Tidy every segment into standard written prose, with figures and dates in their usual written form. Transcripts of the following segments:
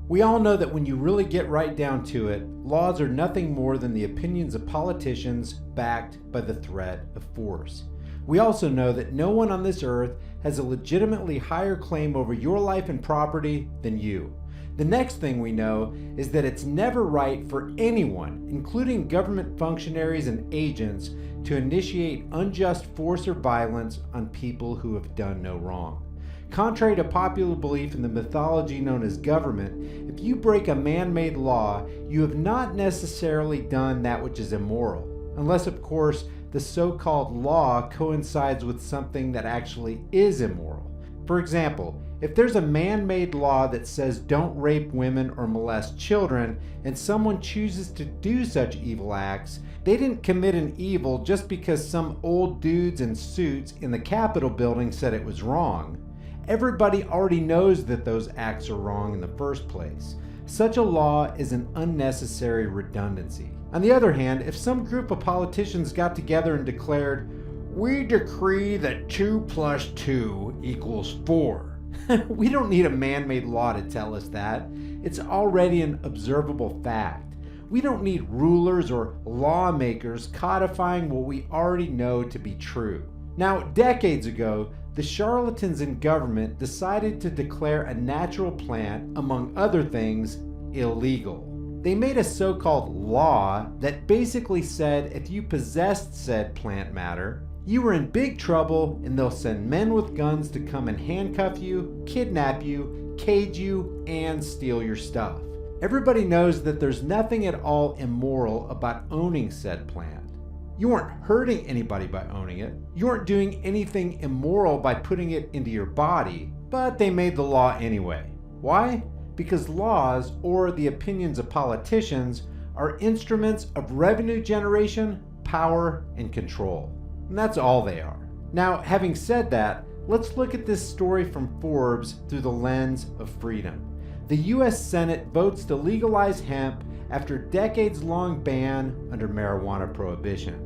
We all know that when you really get right down to it, laws are nothing more than the opinions of politicians backed by the threat of force. We also know that no one on this earth has a legitimately higher claim over your life and property than you. The next thing we know is that it's never right for anyone, including government functionaries and agents, to initiate unjust force or violence on people who have done no wrong. Contrary to popular belief in the mythology known as government, if you break a man-made law, you have not necessarily done that which is immoral, unless of course the so-called law coincides with something that actually is immoral. For example, if there's a man-made law that says don't rape women or molest children, and someone chooses to do such evil acts, they didn't commit an evil just because some old dudes in suits in the Capitol building said it was wrong. Everybody already knows that those acts are wrong in the first place. Such a law is an unnecessary redundancy. On the other hand, if some group of politicians got together and declared, "We decree that 2 + 2 = 4," we don't need a man-made law to tell us that. It's already an observable fact. We don't need rulers or lawmakers codifying what we already know to be true. Now, decades ago, the charlatans in government decided to declare a natural plant, among other things, illegal. They made a so-called law that basically said if you possessed said plant matter, you were in big trouble and they'll send men with guns to come and handcuff you, kidnap you, cage you, and steal your stuff. Everybody knows that there's nothing at all immoral about owning said plant. You weren't hurting anybody by owning it. You weren't doing anything immoral by putting it into your body, but they made the law anyway. Why? Because laws, or the opinions of politicians, are instruments of revenue generation, power, and control. And that's all they are. Now, having said that, let's look at this story from Forbes through the lens of freedom. The US Senate votes to legalize hemp after a decades-long ban under marijuana prohibition.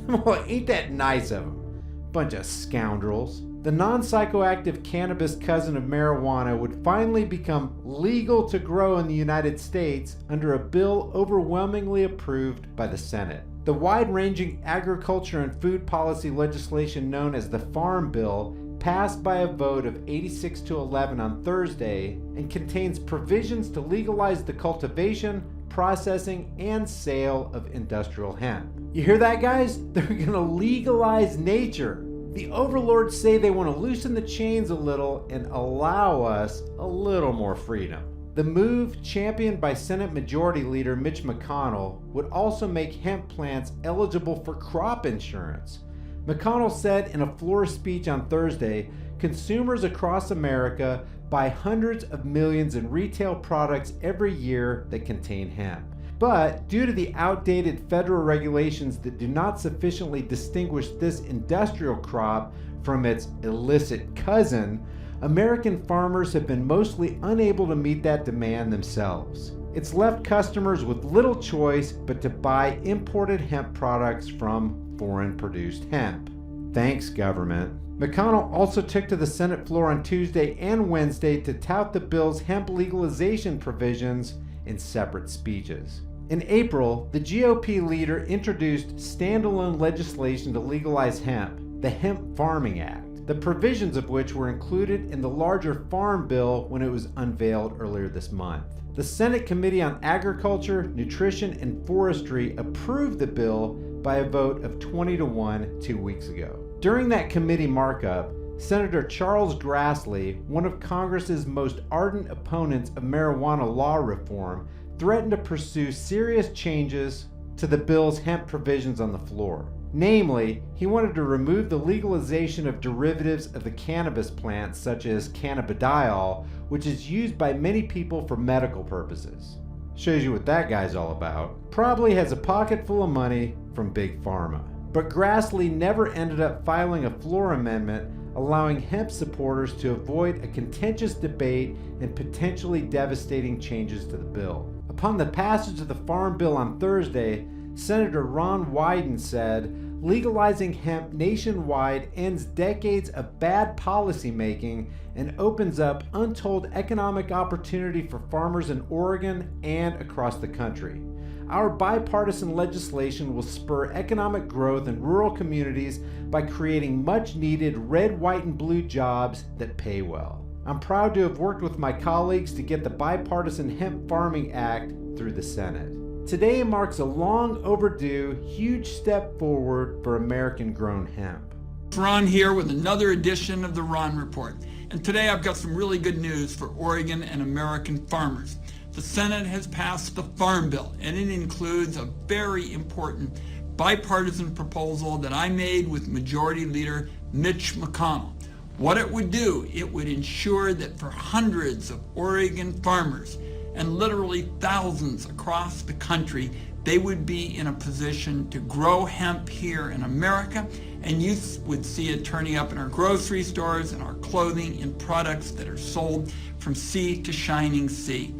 Well, ain't that nice of them? Bunch of scoundrels. The non-psychoactive cannabis cousin of marijuana would finally become legal to grow in the United States under a bill overwhelmingly approved by the Senate. The wide-ranging agriculture and food policy legislation known as the Farm Bill passed by a vote of 86 to 11 on Thursday and contains provisions to legalize the cultivation, processing, and sale of industrial hemp. You hear that, guys? They're gonna legalize nature. The overlords say they want to loosen the chains a little and allow us a little more freedom. The move, championed by Senate Majority Leader Mitch McConnell, would also make hemp plants eligible for crop insurance. McConnell said in a floor speech on Thursday, consumers across America buy hundreds of millions in retail products every year that contain hemp. But due to the outdated federal regulations that do not sufficiently distinguish this industrial crop from its illicit cousin, American farmers have been mostly unable to meet that demand themselves. It's left customers with little choice but to buy imported hemp products from foreign-produced hemp. Thanks, government. McConnell also took to the Senate floor on Tuesday and Wednesday to tout the bill's hemp legalization provisions in separate speeches. In April, the GOP leader introduced standalone legislation to legalize hemp, the Hemp Farming Act, the provisions of which were included in the larger Farm Bill when it was unveiled earlier this month. The Senate Committee on Agriculture, Nutrition, and Forestry approved the bill by a vote of 20 to 1 2 weeks ago. During that committee markup, Senator Charles Grassley, one of Congress's most ardent opponents of marijuana law reform, threatened to pursue serious changes to the bill's hemp provisions on the floor. Namely, he wanted to remove the legalization of derivatives of the cannabis plant such as cannabidiol, which is used by many people for medical purposes. Shows you what that guy's all about. Probably has a pocket full of money from Big Pharma. But Grassley never ended up filing a floor amendment allowing hemp supporters to avoid a contentious debate and potentially devastating changes to the bill. Upon the passage of the Farm Bill on Thursday, Senator Ron Wyden said, legalizing hemp nationwide ends decades of bad policy making and opens up untold economic opportunity for farmers in Oregon and across the country. Our bipartisan legislation will spur economic growth in rural communities by creating much-needed red, white, and blue jobs that pay well. I'm proud to have worked with my colleagues to get the Bipartisan Hemp Farming Act through the Senate. Today marks a long overdue, huge step forward for American-grown hemp. Ron here with another edition of the Ron Report. And today I've got some really good news for Oregon and American farmers. The Senate has passed the Farm Bill, and it includes a very important bipartisan proposal that I made with Majority Leader Mitch McConnell. What it would do, it would ensure that for hundreds of Oregon farmers and literally thousands across the country, they would be in a position to grow hemp here in America, and you would see it turning up in our grocery stores and our clothing and products that are sold from sea to shining sea.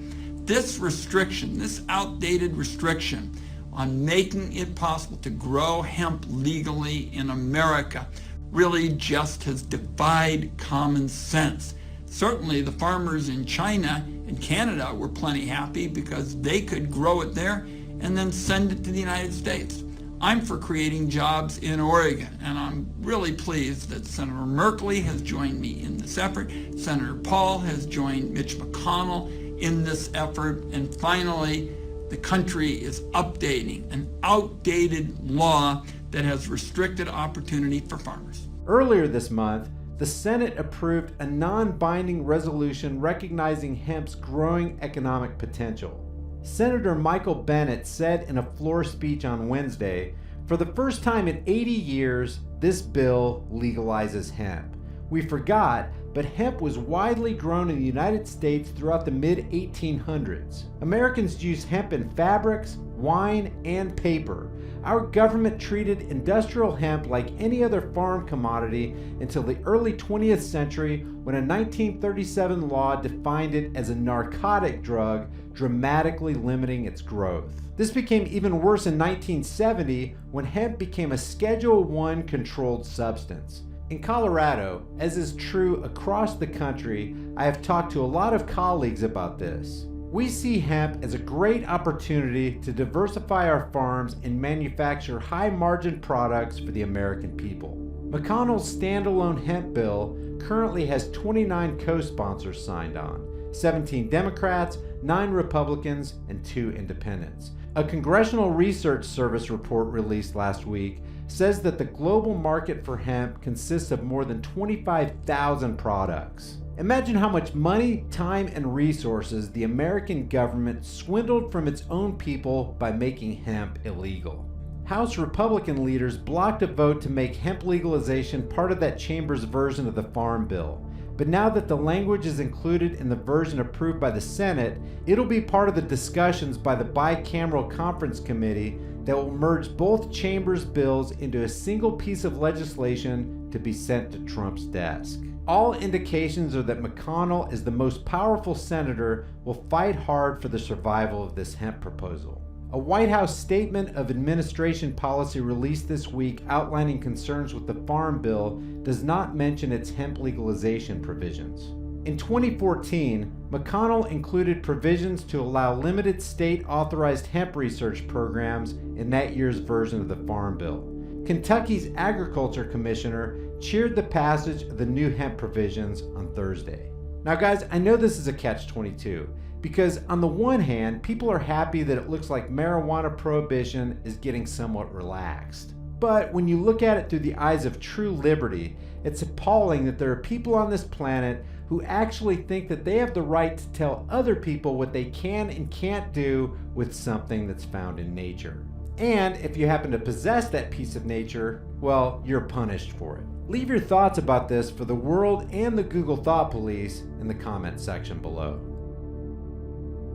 This restriction, this outdated restriction on making it possible to grow hemp legally in America really just has defied common sense. Certainly the farmers in China and Canada were plenty happy because they could grow it there and then send it to the United States. I'm for creating jobs in Oregon, and I'm really pleased that Senator Merkley has joined me in this effort. Senator Paul has joined Mitch McConnell in this effort, and finally the country is updating an outdated law that has restricted opportunity for farmers. Earlier this month, the Senate approved a non-binding resolution recognizing hemp's growing economic potential. Senator Michael Bennet said in a floor speech on Wednesday, "For the first time in 80 years, this bill legalizes hemp. We forgot, but hemp was widely grown in the United States throughout the mid-1800s. Americans used hemp in fabrics, wine, and paper. Our government treated industrial hemp like any other farm commodity until the early 20th century, when a 1937 law defined it as a narcotic drug, dramatically limiting its growth. This became even worse in 1970, when hemp became a Schedule I controlled substance. In Colorado, as is true across the country, I have talked to a lot of colleagues about this. We see hemp as a great opportunity to diversify our farms and manufacture high-margin products for the American people." McConnell's standalone hemp bill currently has 29 co-sponsors signed on, 17 Democrats, 9 Republicans, and 2 independents. A Congressional Research Service report released last week says that the global market for hemp consists of more than 25,000 products. Imagine how much money, time, and resources the American government swindled from its own people by making hemp illegal. House Republican leaders blocked a vote to make hemp legalization part of that chamber's version of the Farm Bill. But now that the language is included in the version approved by the Senate, it'll be part of the discussions by the bicameral conference committee that will merge both chambers' bills into a single piece of legislation to be sent to Trump's desk. All indications are that McConnell, as the most powerful senator, will fight hard for the survival of this hemp proposal. A White House statement of administration policy released this week outlining concerns with the Farm Bill does not mention its hemp legalization provisions. In 2014, McConnell included provisions to allow limited state-authorized hemp research programs in that year's version of the Farm Bill. Kentucky's Agriculture Commissioner cheered the passage of the new hemp provisions on Thursday. Now guys, I know this is a catch-22, because on the one hand, people are happy that it looks like marijuana prohibition is getting somewhat relaxed. But when you look at it through the eyes of true liberty, it's appalling that there are people on this planet who actually think that they have the right to tell other people what they can and can't do with something that's found in nature. And if you happen to possess that piece of nature, well, you're punished for it. Leave your thoughts about this for the world and the Google Thought Police in the comment section below.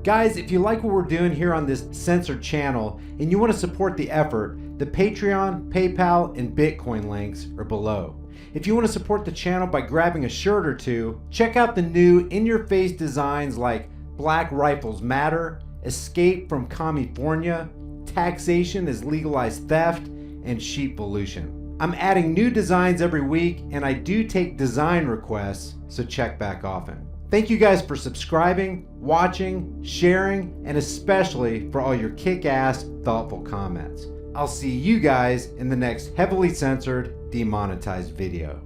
Guys, if you like what we're doing here on this censored channel and you want to support the effort, the Patreon, PayPal, and Bitcoin links are below. If you want to support the channel by grabbing a shirt or two, check out the new in-your-face designs like Black Rifles Matter, Escape from California, Taxation is Legalized Theft, and sheep evolution. I'm adding new designs every week, and I do take design requests, so check back often. Thank you guys for subscribing, watching, sharing, and especially for all your kick-ass, thoughtful comments. I'll see you guys in the next heavily censored, demonetized video.